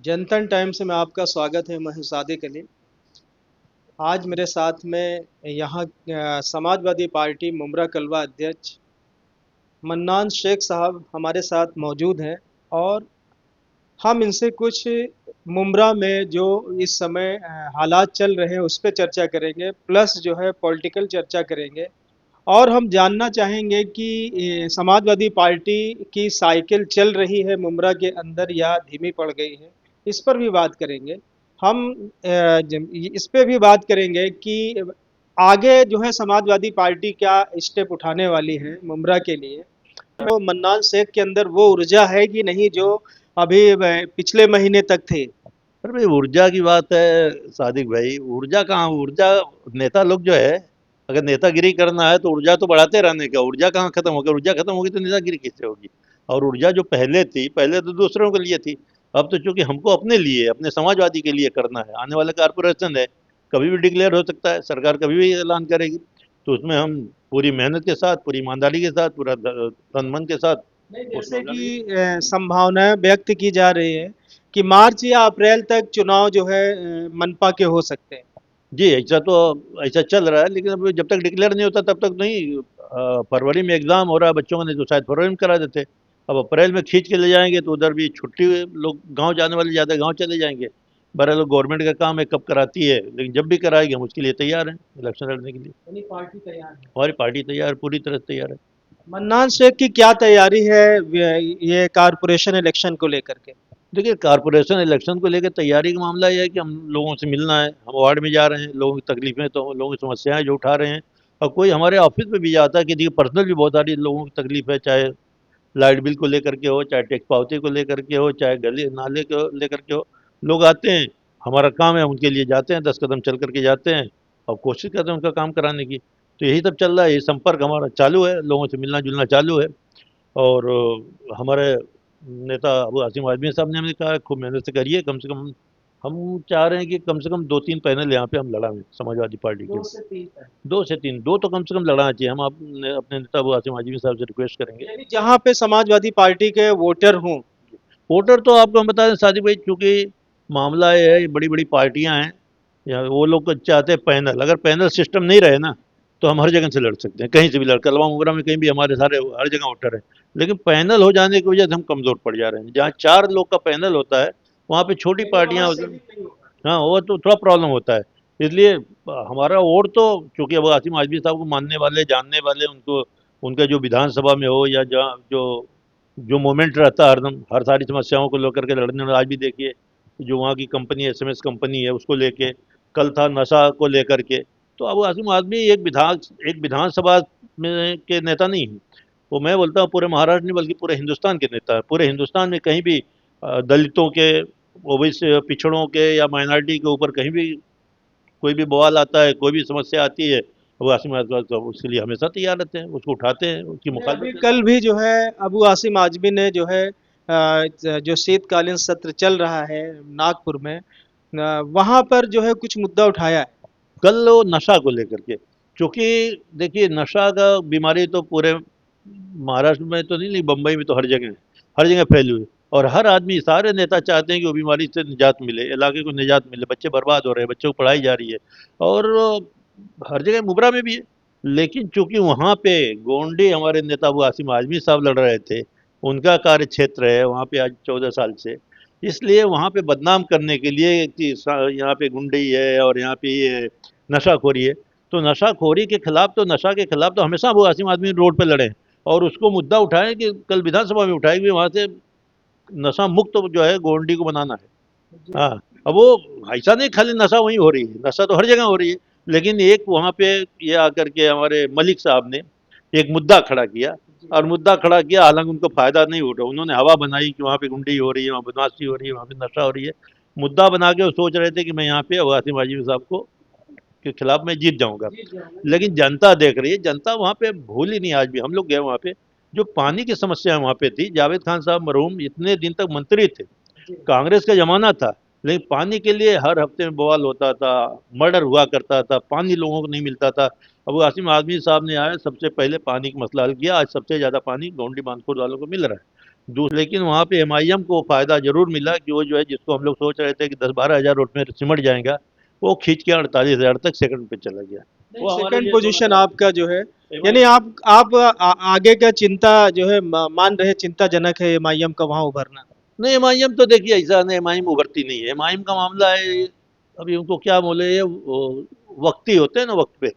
जनतन times में आपका स्वागत है। मैं हूं सादिक अली। आज मेरे साथ में यहाँ समाजवादी पार्टी मुमरा कलवा अध्यक्ष मन्नान शेख साहब हमारे साथ मौजूद हैं और हम इनसे कुछ मुमरा में जो इस समय हालात चल रहे हैं उस पर चर्चा करेंगे, प्लस जो है पॉलिटिकल चर्चा करेंगे। और हम जानना चाहेंगे कि समाजवादी पार्टी की साइकिल चल रही है मुमरा के अंदर या धीमी पड़ गई है, इस पर भी बात करेंगे। हम इस पे भी बात करेंगे कि आगे जो है समाजवादी पार्टी क्या स्टेप उठाने वाली है मुमरा के लिए। तो मन्नान शेख के अंदर वो ऊर्जा है कि नहीं जो अभी पिछले महीने तक थे। अरे भाई, ऊर्जा की बात है सादिक भाई। ऊर्जा कहाँ ऊर्जा? नेता लोग जो है, अगर नेतागिरी करना है तो ऊर्जा तो बढ़ाते रहने का। ऊर्जा कहाँ खत्म होगी? ऊर्जा खत्म होगी तो नेतागिरी कैसे होगी? और ऊर्जा जो पहले थी, पहले तो दूसरों के लिए थी। अब तो चूंकि हमको अपने लिए, अपने समाजवादी के लिए करना है, आने वाला कारपोरेशन है, कभी भी डिक्लेयर हो सकता है, सरकार कभी भी ऐलान करेगी। तो उसमें हम पूरी मेहनत के साथ, पूरी ईमानदारी के साथ, पूरा तन मन के साथ नहीं, उसमें जैसे लगे। कि संभावनाएं व्यक्त की जा रही है कि मार्च या अप्रैल तक चुनाव जो है मनपा के हो सकते हैं। जी, ऐसा चल रहा है, लेकिन अब जब तक डिक्लेयर नहीं होता तब तक नहीं। फरवरी में एग्ज़ाम हो रहा है बच्चों का, नहीं तो शायद फरवरी में करा देते। अब अप्रैल में खींच के ले जाएँगे तो उधर भी छुट्टी, लोग गाँव जाने वाले ज़्यादा गाँव चले जाएँगे। बहरहाल गवर्नमेंट का काम है कब कराती है, लेकिन जब भी कराएगी हम उसके लिए तैयार हैं, इलेक्शन लड़ने के लिए। यानी पार्टी तैयार है। हमारी पार्टी तैयार है, पूरी तरह से तैयार है। मन्नान शेख की क्या तैयारी है ये कारपोरेशन इलेक्शन को लेकर के। देखिए, कारपोरेशन इलेक्शन को लेकर तैयारी का मामला ये है कि हम लोगों से मिलना है, हम वार्ड में जा रहे हैं, लोगों की तकलीफें, तो लोगों की समस्याएं जो उठा रहे हैं। और कोई हमारे ऑफिस में भी जाता है कि देखिए, पर्सनल भी बहुत सारी लोगों की तकलीफ है, चाहे लाइट बिल को लेकर के हो, चाहे टैक्स पावती को लेकर के हो, चाहे गली नाले को लेकर के हो। लोग आते हैं, हमारा काम है उनके लिए जाते हैं, 10 कदम चल करके जाते हैं और कोशिश करते हैं उनका काम कराने की। तो यही सब चल रहा है, ये संपर्क हमारा चालू है, लोगों से मिलना जुलना चालू है। और हमारे नेता अबू आसिम आजमी साहब ने हमें कहा खूब मेहनत से करिए, कम से कम हम चाह रहे हैं कि कम से कम 2-3 पैनल यहाँ पे हम लड़ाएं समाजवादी पार्टी के। 2 से 3 तक। 2 से 3, दो तो कम से कम लड़ाना चाहिए। हम अपने नेता अबू आसिम आजमी साहब से रिक्वेस्ट करेंगे। यानी जहाँ पे समाजवादी पार्टी के वोटर हों। वोटर तो आपको हम बता दें सादिक भाई, चूंकि मामला ये है, ये बड़ी बड़ी पार्टियां हैं, या वो लोग चाहते हैं पैनल। अगर पैनल सिस्टम नहीं रहे ना, तो हम हर जगह से लड़ सकते हैं, कहीं से भी लड़, कलवा मुगरा में कहीं भी हमारे सारे हर जगह वोटर है। लेकिन पैनल हो जाने की वजह से हम कमजोर पड़ जा रहे हैं। जहाँ 4 लोग का पैनल होता है, वहाँ पे छोटी यानी वहाँ पार्टियां से होती भी हैं। नहीं होगा। हाँ, वो तो थोड़ा प्रॉब्लम होता है। इसलिए हमारा वोट तो, चूंकि अब आसिम आजमी साहब को मानने वाले, जानने वाले, उनको उनका जो विधानसभा में हो या जहाँ जो जो मोमेंट रहता है हरदम, हर सारी समस्याओं को लेकर के लड़ने में। आज भी देखिए, जो वहाँ की कंपनी, एसएमएस कंपनी है, उसको लेके, कल था नशा को लेकर के। तो अब आसिम आदमी एक विधानसभा में के नेता नहीं है। वो, मैं बोलता हूँ, पूरे महाराष्ट्र नहीं बल्कि पूरे हिंदुस्तान के नेता है। पूरे हिंदुस्तान में कहीं भी दलितों के, ओबीसी पिछड़ों के या माइनॉरिटी के ऊपर कहीं भी कोई भी बवाल आता है, कोई भी समस्या आती है, वो आसिम आजमी साहब उसके लिए हमेशा तैयार रहते हैं, उसको उठाते हैं, उसकी नहीं, अभी मुखालफत करते कल भी जो है अबू आसिम आजमी ने जो है जो शीतकालीन सत्र चल रहा है नागपुर में, वहां पर जो है कुछ मुद्दा उठाया है। हैं। कल वो नशा को लेकर के, क्योंकि देखिए, नशा का बीमारी तो पूरे महाराष्ट्र में तो नहीं, लेकिन बम्बई में तो हर जगह है, हर जगह फैली हुई है। और हर आदमी, सारे नेता चाहते हैं कि वो बीमारी से निजात मिले, इलाके को निजात मिले। बच्चे बर्बाद हो रहे हैं, बच्चों को पढ़ाई जा रही है। और हर जगह मुबरा में भी है। लेकिन चूंकि वहाँ पे गोंडी हमारे नेता वो आसिम आजमी साहब लड़ रहे थे, उनका कार्य क्षेत्र है वहाँ पे आज 14 साल से, इसलिए वहाँ पे बदनाम करने के लिए कि यहाँ पे गुंडई है और यहाँ पे ये नशाखोरी है। तो नशाखोरी के खिलाफ, तो नशा के खिलाफ तो हमेशा वो आसिम आदमी रोड पे लड़े हैं। और उसको मुद्दा उठाए कि कल विधानसभा में उठाएगी, वहाँ से नशा मुक्त जो है गोंडी को बनाना है। जी। हाँ, अब वो ऐसा नहीं खाली नशा वहीं हो रही है, नशा तो हर जगह हो रही है। लेकिन एक वहाँ पे ये आकर के हमारे मलिक साहब ने एक मुद्दा खड़ा किया, जी। और मुद्दा खड़ा किया, हालांकि उनको फायदा नहीं उठा, उन्होंने हवा बनाई कि वहाँ पे गुंडी हो रही है, वहाँ बदमाशी हो रही है, वहाँ पे नशा हो रही है। मुद्दा बना के वो सोच रहे थे कि मैं यहाँ पे वासिम आजमी साहब को के खिलाफ मैं जीत जाऊंगा। जीत जाऊंगा, लेकिन लेकिन जनता देख रही है, जनता वहाँ पे भूल ही नहीं। आज भी हम लोग गए वहाँ पे, जो पानी की समस्या वहाँ पे थी, जावेद खान साहब मरहूम इतने दिन तक मंत्री थे, जी। कांग्रेस का जमाना था, लेकिन पानी के लिए हर हफ्ते में बवाल होता था, मर्डर हुआ करता था, पानी लोगों को नहीं मिलता था। अब वो आसिम आदमी साहब ने आया, सबसे पहले पानी का मसला हल किया, आज सबसे ज़्यादा पानी गोंडी बांधपुर वालों को मिल रहा है। लेकिन वहाँ पे एमआईएम को फायदा जरूर मिला कि वो जो है, जिसको हम लोग सोच रहे थे कि 10-12 हज़ार वोट में सिमट जाएगा, वो खींच के 48 हज़ार तक सेकंड पे चला गया। नहीं, वो हमारे सेकंड लिए थोड़ा पोजीशन सा आपका जो है, यानी एमआईएम। आप आगे का चिंता जो है मान रहे चिंताजनक है एमआईएम का वहां उभरना। नहीं, एमआईएम तो देखिए ऐसा नहीं, एमआईएम उभरती नहीं है। एमआईएम का मामला है, अभी उनको क्या बोले, ये वक्ती होते हैं ना, वक्त पे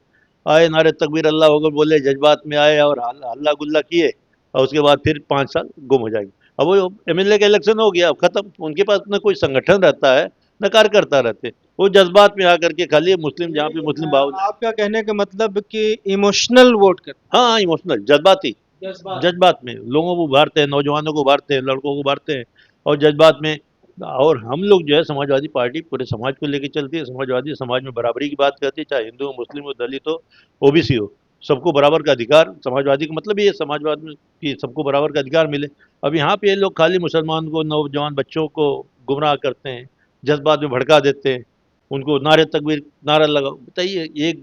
आए, नारे तकबीर अल्लाह अकबर बोले, जज्बात में आए और हल्ला गुल्ला किए, और उसके बाद फिर 5 साल गुम हो जाएंगे। अब वो एमएलए का इलेक्शन हो गया, अब खत्म, उनके पास न कोई संगठन रहता है न कार्यकर्ता रहते, वो जज्बात में आकर के खाली मुस्लिम, जहाँ पे यानी मुस्लिम बाहुल है। आपका कहने का मतलब कि इमोशनल वोट कर, हाँ, इमोशनल, जज्बाती, जज्बात। जज्बात में लोगों को उभारते हैं, नौजवानों को उभारते हैं, लड़कों को उभारते हैं, और जज्बात में। और हम लोग जो है, समाजवादी पार्टी पूरे समाज को लेकर चलती है। समाजवादी समाज में बराबरी की बात करती है, चाहे हिंदू हो, मुस्लिम हो, दलित हो, ओबीसी हो, सबको बराबर का अधिकार। समाजवादी का मतलब ये है, समाजवाद में कि सबको बराबर का अधिकार मिले। अब यहाँ पे ये लोग खाली मुसलमान को, नौजवान बच्चों को गुमराह करते हैं, जज्बात में भड़का देते हैं, उनको नारे तकबीर, नारा लगाओ, बताइए, एक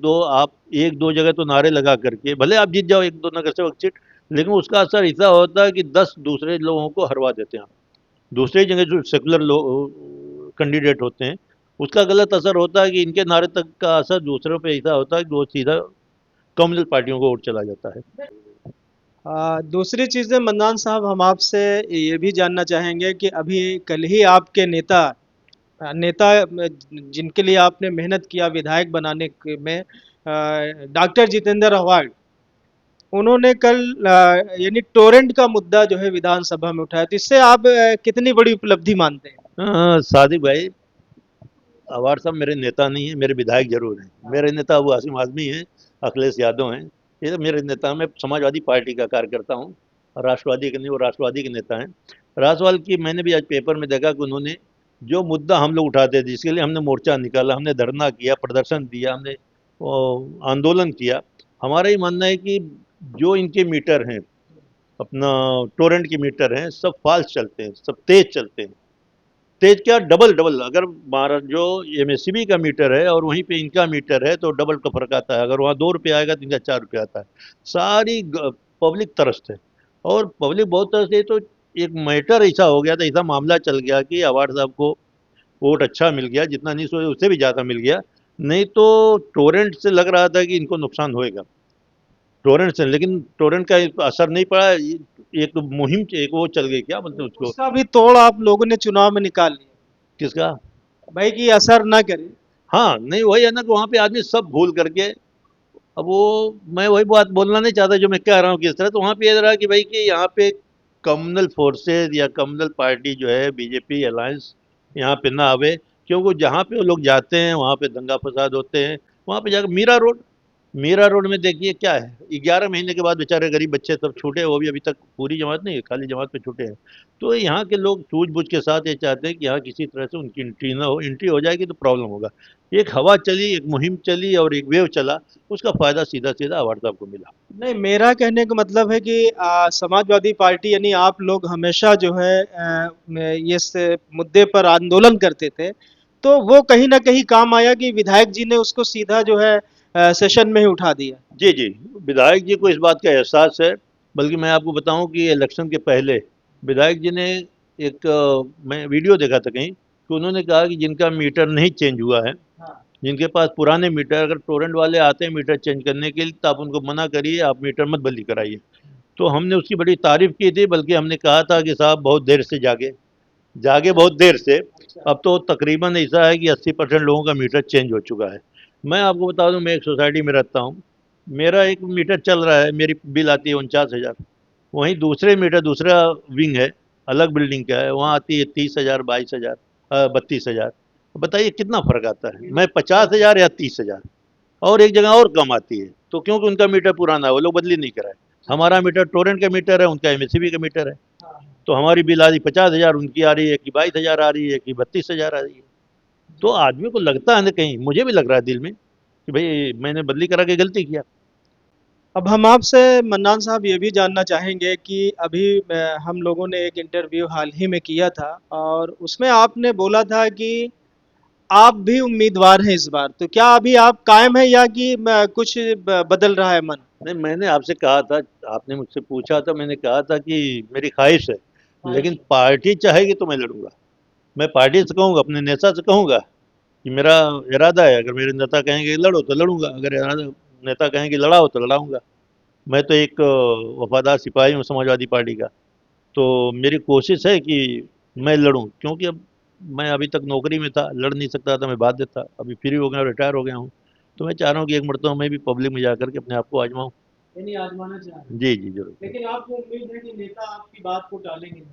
दो जगह तो नारे लगा करके भले आप जीत जाओ, एक दो नगर सेवक सीट, लेकिन उसका असर ऐसा होता है कि 10 दूसरे लोगों को हरवा देते हैं आप। दूसरी जगह जो सेकुलर कैंडिडेट होते हैं, उसका गलत असर होता है कि इनके नारे तक का असर दूसरों पे ऐसा होता है कि वो सीधा कम्युनल पार्टियों को वोट चला जाता है। दूसरी चीजें मन्नान साहब, हम आपसे ये भी जानना चाहेंगे कि अभी कल ही आपके नेता जिनके लिए आपने मेहनत किया विधायक बनाने में, डॉक्टर जितेंद्र अवार्ड, उन्होंने कल यानी टोरेंट का मुद्दा जो है विधानसभा में उठाया, तो इससे आप कितनी बड़ी उपलब्धि मानते हैं? सादिक भाई, अवार साहब मेरे नेता नहीं है, मेरे विधायक जरूर हैं। मेरे नेता अबू आसिम आजमी हैं, अखिलेश यादव हैं, ये तो मेरे नेता। मैं समाजवादी पार्टी का कार्यकर्ता हूँ, राष्ट्रवादी के नहीं, वो राष्ट्रवादी के नेता हैं। राष्ट्रवाद की मैंने भी आज पेपर में देखा कि उन्होंने जो मुद्दा हम लोग उठाते थे, जिसके लिए हमने मोर्चा निकाला, हमने धरना किया, प्रदर्शन दिया, हमने आंदोलन किया, हमारा ये मानना है कि जो इनके मीटर हैं, अपना टोरेंट के मीटर हैं, सब फाल्स चलते हैं, सब तेज चलते हैं। तेज क्या, डबल डबल। अगर महाराज जो एमएससीबी का मीटर है और वहीं पे इनका मीटर है, तो डबल का फर्क आता है। अगर वहाँ 2 रुपये आएगा तो इनका 4 रुपये आता है। सारी पब्लिक तरसते है, और पब्लिक बहुत तरसती है। तो एक मैटर ऐसा हो गया था, ऐसा मामला चल गया कि अवार्ड साहब को वोट अच्छा मिल गया, जितना नहीं सोचे उससे भी ज़्यादा मिल गया। नहीं तो टोरेंट से लग रहा था कि इनको नुकसान होएगा, टोरेंट से, लेकिन टोरेंट का असर नहीं पड़ा। एक मुहिम, एक वो चल गई, क्या बोलते हैं उसको, उसका भी तोड़ आप लोगों ने चुनाव में निकाल लिया, किसका। भाई कि असर ना करे। हाँ, नहीं, वही है ना कि वहाँ पे आदमी सब भूल करके, अब वो, मैं वही बात बोलना नहीं चाहता जो मैं कह रहा हूँ किस तरह। तो वहाँ पे ये रहा कि भाई कि यहाँ पे कम्युनल फोर्सेज या कम्युनल पार्टी जो है, बीजेपी अलायंस, यहाँ पे ना आवे, क्योंकि जहाँ पे वो लोग जाते हैं वहाँ पे दंगा फसाद होते हैं। वहाँ पे जाकर मीरा रोड में देखिए क्या है, 11 महीने के बाद बेचारे गरीब बच्चे सब छूटे, वो भी अभी तक पूरी जमात नहीं, खाली जमात पे छूटे हैं। तो यहाँ के लोग सूझबूझ के साथ ये चाहते हैं कि यहाँ किसी तरह से उनकी एंट्री ना हो, एंट्री हो जाएगी तो प्रॉब्लम होगा। एक हवा चली, एक मुहिम चली और एक वेव चला, उसका फायदा सीधा सीधा अवार्ड साहब को मिला। नहीं, मेरा कहने का मतलब है कि समाजवादी पार्टी यानी आप लोग हमेशा जो है मुद्दे पर आंदोलन करते थे, तो वो कहीं ना कहीं काम आया कि विधायक जी ने उसको सीधा जो है सेशन में ही उठा दिया। जी जी, विधायक जी को इस बात का एहसास है। बल्कि मैं आपको बताऊं कि इलेक्शन के पहले विधायक जी ने एक मैं वीडियो देखा था कहीं, कि उन्होंने कहा कि जिनका मीटर नहीं चेंज हुआ है, हाँ। जिनके पास पुराने मीटर, अगर टोरेंट वाले आते हैं मीटर चेंज करने के लिए, तो आप उनको मना करिए, आप मीटर मत बदली कराइए। तो हमने उसकी बड़ी तारीफ की थी, बल्कि हमने कहा था कि साहब बहुत देर से जागे, जागे बहुत देर से। अच्छा। अब तो तकरीबन ऐसा है कि 80% लोगों का मीटर चेंज हो चुका है। मैं आपको बता दूं, मैं एक सोसाइटी में रहता हूँ, मेरा एक मीटर चल रहा है, मेरी बिल आती है 49 हज़ार। वहीं दूसरे मीटर, दूसरा विंग है, अलग बिल्डिंग का है, वहाँ आती है 30 हज़ार, 22 हज़ार, 32 हज़ार। बताइए कितना फर्क आता है, मैं 50 हज़ार या 30 हज़ार, और एक जगह और कम आती है। तो क्योंकि उनका मीटर पुराना है, वो लोग बदली नहीं कराए। हमारा मीटर टोरेंट का मीटर है, उनका एमएससीबी का मीटर है। तो हमारी बिल आ रही 50 हज़ार, उनकी आ रही है कि 22 हज़ार आ रही है कि 32 हज़ार आ रही है। तो आदमी को लगता है ना, कहीं मुझे भी लग रहा है दिल में कि भाई मैंने बदली करा के गलती किया। अब हम आपसे मन्नान साहब ये भी जानना चाहेंगे कि अभी हम लोगों ने एक इंटरव्यू हाल ही में किया था, और उसमें आपने बोला था कि आप भी उम्मीदवार हैं इस बार, तो क्या अभी आप कायम हैं या कि कुछ बदल रहा है मन? नहीं, मैंने आपसे कहा था, आपने मुझसे पूछा था, मैंने कहा था कि मेरी ख्वाहिश है, लेकिन पार्टी चाहेगी तो मैं लड़ूंगा। मैं पार्टी से कहूँगा, अपने नेता से कहूँगा कि मेरा इरादा है, अगर मेरे नेता कहेंगे लड़ो तो लड़ूंगा, अगर नेता कहेंगे लड़ाओ तो लड़ाऊंगा। मैं तो एक वफादार सिपाही हूँ समाजवादी पार्टी का। तो मेरी कोशिश है कि मैं लड़ूं, क्योंकि अब मैं अभी तक नौकरी में था, लड़ नहीं सकता था, मैं बाध्य देता, अभी फ्री हो गया, रिटायर हो गया हूँ। तो मैं चाह रहा हूँ कि एक मरतबा मैं भी पब्लिक में जा करके अपने आप को आजमाऊं। यानी आजमाना चाह रहे हैं। जी जी जरूर। लेकिन आपको उम्मीद है कि नेता आपकी बात को टालेंगे नहीं?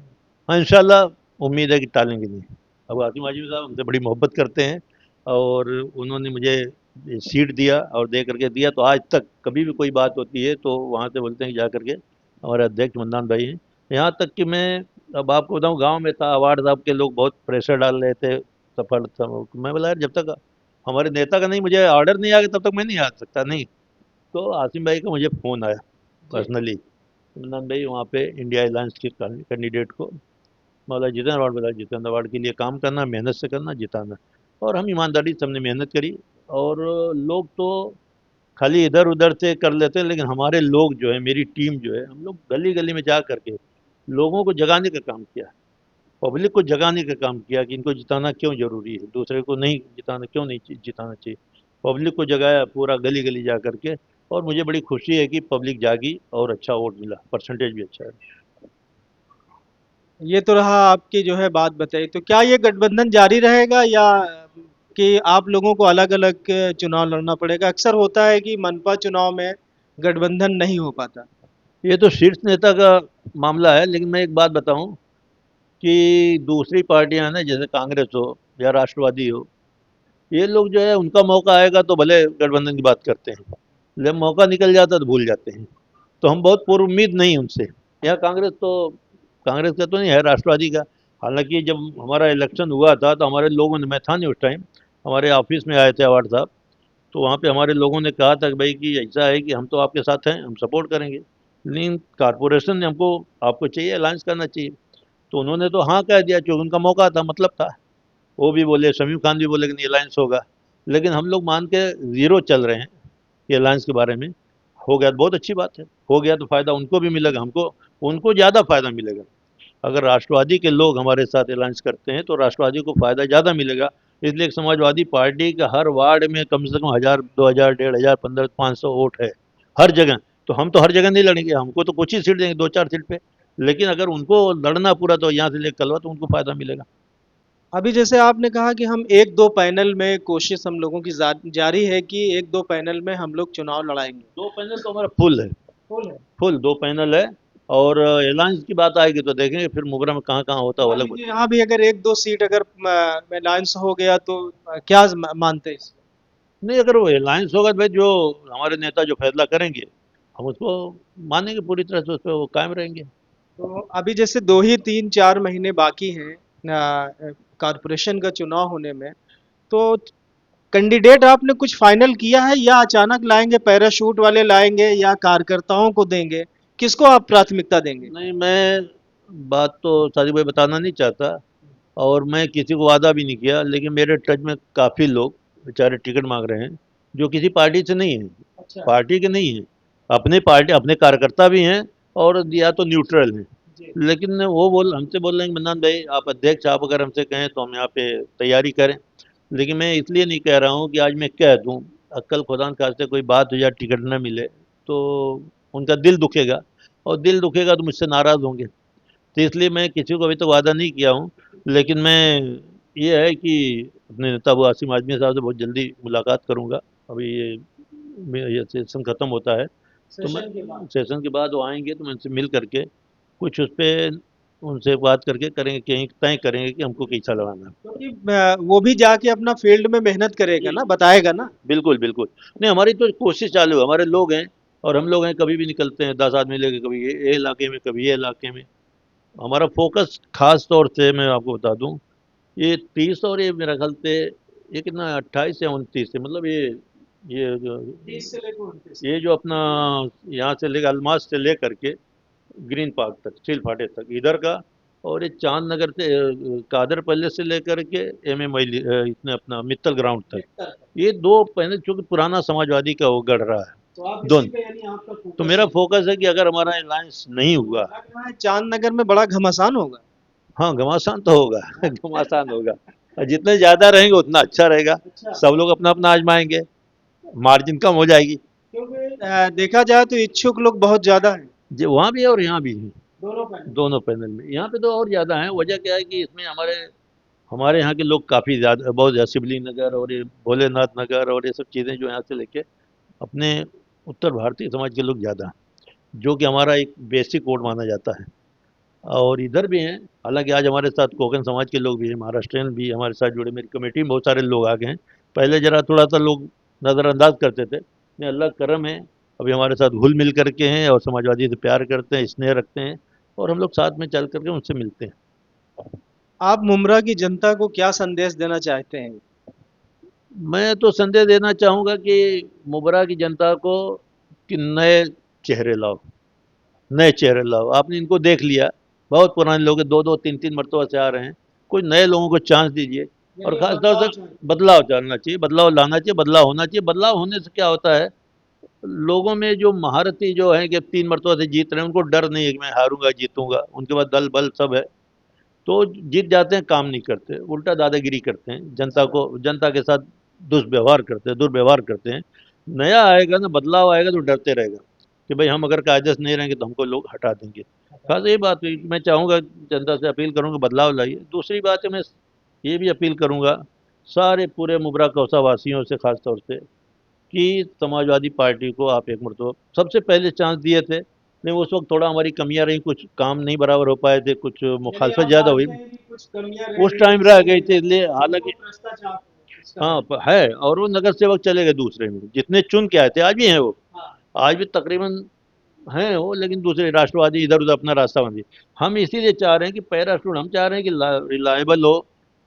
हाँ इंशाल्लाह, उम्मीद है कि टालेंगे नहीं। अब आसिम आजमी साहब हमसे बड़ी मोहब्बत करते हैं, और उन्होंने मुझे सीट दिया और दे करके दिया, तो आज तक कभी भी कोई बात होती है तो वहाँ से बोलते हैं कि जा करके हमारे अध्यक्ष मन्नान भाई हैं। यहाँ तक कि मैं, अब आपको बताऊँ, गांव में था, अवार्ड साहब के लोग बहुत प्रेशर डाल रहे थे, सफल था। मैं बोला यार, जब तक हमारे नेता का नहीं, मुझे ऑर्डर नहीं आ गया तब तक मैं नहीं आ सकता। नहीं, तो आसिम भाई का मुझे फ़ोन आया पर्सनली, मन्नान भाई वहाँ पे इंडिया अलायंस के कैंडिडेट को मौलाना जितेंद्र अवार्ड मिला, जितेंद्र अवार्ड के लिए काम करना, मेहनत से करना, जिताना। और हम ईमानदारी से हमने मेहनत करी। और लोग तो खाली इधर उधर से कर लेते हैं, लेकिन हमारे लोग जो है, मेरी टीम जो है, हम लोग गली गली में जा करके लोगों को जगाने का काम किया, पब्लिक को जगाने का काम किया कि इनको जिताना क्यों जरूरी है, दूसरे को नहीं जिताना क्यों नहीं जिताना चाहिए। पब्लिक को जगाया पूरा गली गली जा करके, और मुझे बड़ी खुशी है कि पब्लिक जागी और अच्छा वोट मिला, परसेंटेज भी अच्छा है। ये तो रहा आपकी जो है बात बताई, तो क्या ये गठबंधन जारी रहेगा या कि आप लोगों को अलग-अलग चुनाव लड़ना पड़ेगा? अक्सर होता है कि मनपा चुनाव में गठबंधन नहीं हो पाता। ये तो शीर्ष नेता का मामला है, लेकिन मैं एक बात बताऊं कि दूसरी पार्टियां ना, जैसे कांग्रेस हो या राष्ट्रवादी हो, ये लोग जो है, उनका मौका आएगा तो भले गठबंधन की बात करते हैं, जब मौका निकल जाता है तो भूल जाते हैं। तो हम बहुत पूर्व उम्मीद नहीं उनसे। यहाँ कांग्रेस तो, कांग्रेस का तो नहीं है, राष्ट्रवादी का। हालांकि जब हमारा इलेक्शन हुआ था तो हमारे लोगों ने, मैं था नहीं उस टाइम, हमारे ऑफिस में आए थे अवार्ड साहब, तो वहाँ पे हमारे लोगों ने कहा था कि भाई कि ऐसा है कि हम तो आपके साथ हैं, हम सपोर्ट करेंगे, लेकिन कारपोरेशन ने हमको, आपको चाहिए अलायंस करना चाहिए। तो उन्होंने तो हाँ कह दिया, क्योंकि उनका मौका था, मतलब था। वो भी बोले, शमीम खान भी बोले कि नहीं अलायंस होगा। लेकिन हम लोग मान के ज़ीरो चल रहे हैं कि अलायंस के बारे में। हो गया तो बहुत अच्छी बात है, हो गया तो फ़ायदा उनको भी मिलेगा, हमको, उनको ज़्यादा फ़ायदा मिलेगा। अगर राष्ट्रवादी के लोग हमारे साथ अलायंस करते हैं तो राष्ट्रवादी को फ़ायदा ज़्यादा मिलेगा। इसलिए एक समाजवादी पार्टी का हर वार्ड में कम से कम 1000, 2000, 1500, 1500 वोट है हर जगह। तो हम तो हर जगह नहीं लड़ेंगे, हमको तो कुछ ही सीट देंगे, 2-4 सीट पे। लेकिन अगर उनको लड़ना पूरा, तो यहाँ से लेकर कलवा, तो उनको फ़ायदा मिलेगा। अभी जैसे आपने कहा कि हम 1-2 पैनल में कोशिश हम लोगों की जारी है कि 1-2 पैनल में हम लोग चुनाव लड़ाएँगे। दो पैनल तो हमारा फुल है, फुल है। फुल 2 पैनल है। और अलायंस की बात आएगी तो देखेंगे फिर मुबरा में कहाँ कहाँ होता है, वो मान अलग लीजिए बात। यहाँ भी अगर 1-2 सीट अगर अलायंस हो गया तो क्या मानते हैं इसको? नहीं, अगर वो अलायंस होगा तो भाई, जो हमारे नेता जो फैसला करेंगे, हम उसको मानेंगे पूरी तरह से, उस पर वो कायम रहेंगे। तो अभी जैसे 2 ही 3-4 महीने बाकी हैं कॉरपोरेशन का चुनाव होने में, तो कैंडिडेट आपने कुछ फाइनल किया है या अचानक लाएंगे, पैराशूट वाले लाएंगे या कार्यकर्ताओं को देंगे? किसको आप प्राथमिकता देंगे? नहीं, मैं बात तो सादिक भाई बताना नहीं चाहता, और मैं किसी को वादा भी नहीं किया, लेकिन मेरे टच में काफ़ी लोग बेचारे टिकट मांग रहे हैं, जो किसी पार्टी से नहीं है, अच्छा। पार्टी के नहीं हैं, अपने पार्टी, अपने कार्यकर्ता भी हैं, और या तो न्यूट्रल हैं। जी। लेकिन वो हमसे बोल रहे हैं कि मन्नान भाई आप अध्यक्ष, आप अगर हमसे कहें तो हम यहाँ पे तैयारी करें। लेकिन मैं इसलिए नहीं कह रहा हूँ कि आज मैं कह दूँ, कल खुदा न खास्ते कोई बात हो जाए, टिकट न मिले, तो उनका दिल दुखेगा, और दिल दुखेगा तो मुझसे नाराज़ होंगे। तो इसलिए मैं किसी को अभी तक वादा नहीं किया हूँ। लेकिन मैं, ये है कि अपने नेता अबू आसिम आजमी साहब से बहुत जल्दी मुलाकात करूँगा। अभी ये सेशन ख़त्म होता है, तो मैं, सेशन के बाद। सेशन के बाद वो आएंगे तो मैं उनसे मिल करके कुछ उस पर उनसे बात करके करेंगे, कहीं तय करेंगे कि हमको कैसा लगाना है। क्योंकि वो भी जाके अपना फील्ड में मेहनत करेगा जी ना, बताएगा ना। बिल्कुल बिल्कुल। नहीं, हमारी तो कोशिश चालू है, हमारे लोग हैं, और हम लोग हैं, कभी भी निकलते हैं 10 आदमी लेके, कभी ये इलाके में, कभी ये इलाके में। हमारा फोकस खास तौर से मैं आपको बता दूं, ये 30 और ये मेरा ख्याल से, ये कितना 28 या 29 है, मतलब ये जो 30 से लेकर 29। ये जो अपना यहाँ से लेकर अलमास से लेकर के ग्रीन पार्क तक, स्टील फाटे तक इधर का, और ये चांद नगर से कादर पैलेस से लेकर के MM इसने अपना मित्तल ग्राउंड तक, हेक्टर का। ये दो पहले, चूंकि पुराना समाजवादी का वो गढ़ रहा है, तो आप इसी दोनों। पे यानी आपका तो फोकस मेरा है। फोकस है कि अगर हमारा अलायंस नहीं हुआ, लग रहा है चांदनगर में बड़ा घमासान होगा। हाँ घमासान तो होगा घमासान होगा, और जितने ज्यादा रहेंगे उतना अच्छा रहेगा। अच्छा। सब लोग अपना अपना आजमाएंगे, मार्जिन कम हो जाएगी। क्योंकि देखा जाए तो इच्छुक लोग बहुत ज्यादा हैं जो वहाँ भी है और यहाँ भी है, दोनों पैनल। दोनों पैनल में। यहाँ पे तो और ज्यादा है। वजह क्या है कि इसमें हमारे हमारे यहाँ के लोग काफी ज्यादा, बहुत ज्यादा, शिवली नगर और ये भोलेनाथ नगर और ये सब चीजें जो यहाँ से लेके अपने उत्तर भारतीय समाज के लोग ज्यादा हैं, जो कि हमारा एक बेसिक वोट माना जाता है। और इधर भी हैं, हालांकि आज हमारे साथ कोकन समाज के लोग भी हैं, महाराष्ट्रियन भी हमारे साथ जुड़े। मेरी कमेटी में बहुत सारे लोग आ गए हैं। पहले जरा थोड़ा सा लोग नज़रअंदाज करते थे, नहीं अल्लाह का करम है, अभी हमारे साथ घुल मिल करके हैं और समाजवादी से प्यार करते हैं, स्नेह रखते हैं, और हम लोग साथ में चल करके उनसे मिलते हैं। आप मुमरा की जनता को क्या संदेश देना चाहते हैं? मैं तो संदेश देना चाहूँगा कि मुबरा की जनता को कि नए चेहरे लाओ, नए चेहरे लाओ। आपने इनको देख लिया, बहुत पुराने लोग हैं, दो दो तीन तीन मरतबा से आ रहे हैं। कुछ नए लोगों को चांस दीजिए, और यानी ख़ास तौर बदलाव से चाहिए। बदलाव डालना चाहिए, बदलाव लाना चाहिए, बदलाव होना चाहिए। बदलाव होने से क्या होता है, लोगों में जो महारथी जो है कि तीन मरतबा से जीत रहे हैं, उनको डर नहीं है कि मैं हारूंगा जीतूंगा, उनके पास दल बल सब है, तो जीत जाते हैं, काम नहीं करते, उल्टा दादागिरी करते हैं, जनता के साथ दुष्व्यवहार करते हैं, दुर्व्यवहार करते हैं। नया आएगा ना, बदलाव आएगा तो डरते रहेगा कि भाई हम अगर कायदे से नहीं रहेंगे तो हमको लोग हटा देंगे। खास ये बात हुई, मैं चाहूँगा, जनता से अपील करूँगा बदलाव लाइए। दूसरी बात है, मैं ये भी अपील करूँगा सारे पूरे मुबरा कौसा वासियों से, खास तौर से, कि समाजवादी पार्टी को आप एक मरतबा सबसे पहले चांस दिए थे, लेकिन उस वक्त थोड़ा हमारी कमियां रही, कुछ काम नहीं बराबर हो पाए थे, कुछ यानी मुखालफत आप ज़्यादा हुई, मानते हैं कि कुछ कमियां रह उस गई टाइम थी रह इसलिए गई थी, इसलिए जिनको हालांकि भ्रष्टाचार इसका हाँ है। है। और वो नगर सेवक चले गए दूसरे में, जितने चुन के आए थे आज भी हैं वो, हाँ। आज भी तकरीबन हैं वो, लेकिन दूसरे राष्ट्रवादी इधर उधर अपना रास्ता बंदी। हम इसीलिए चाह रहे हैं कि पैराशूट, हम चाह रहे हैं कि रिलायबल हो,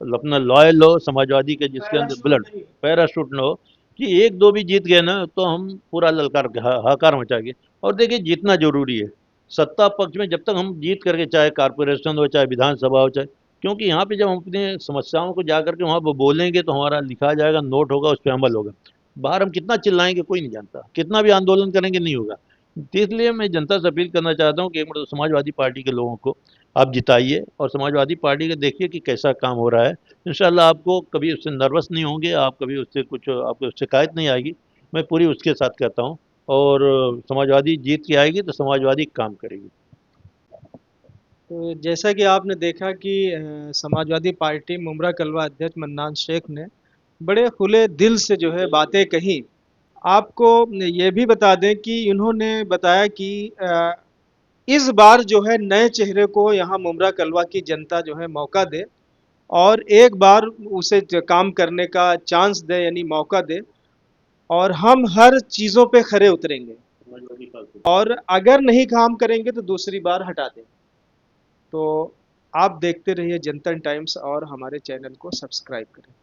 अपना लॉयल हो, समाजवादी के जिसके अंदर पैराशूट ब्लड, नहीं। पैराशूट न हो, कि एक दो भी जीत गए ना तो हम पूरा ललकार के हाकार मचाएंगे। और देखिए जीतना जरूरी है, सत्ता पक्ष में जब तक हम जीत करके, चाहे कारपोरेशन हो, चाहे विधानसभा हो, चाहे, क्योंकि यहाँ पे जब हम अपनी समस्याओं को जा करके वहाँ पर बोलेंगे तो हमारा लिखा जाएगा, नोट होगा, उस पर अमल होगा। बाहर हम कितना चिल्लाएंगे कोई नहीं जानता, कितना भी आंदोलन करेंगे नहीं होगा। तो इसलिए मैं जनता से अपील करना चाहता हूँ कि एक मतलब समाजवादी पार्टी के लोगों को आप जिताइए, और समाजवादी पार्टी का देखिए कि कैसा काम हो रहा है। इंशाल्लाह आपको कभी उससे नर्वस नहीं होंगे, आप कभी उससे कुछ आपको शिकायत नहीं आएगी। मैं पूरी उसके साथ कहता हूँ, और समाजवादी जीत के आएगी तो समाजवादी काम करेगी। तो जैसा कि आपने देखा कि समाजवादी पार्टी मुमरा कलवा अध्यक्ष मन्नान शेख ने बड़े खुले दिल से जो है बातें कही। आपको ये भी बता दें कि इन्होंने बताया कि इस बार जो है नए चेहरे को यहाँ मुमरा कलवा की जनता जो है मौका दे और एक बार उसे काम करने का चांस दे यानी मौका दे और हम हर चीज़ों पे खरे उतरेंगे समाजवादी पार्टी। और अगर नहीं काम करेंगे तो दूसरी बार हटा देंगे। तो आप देखते रहिए जनता टाइम्स और हमारे चैनल को सब्सक्राइब करें।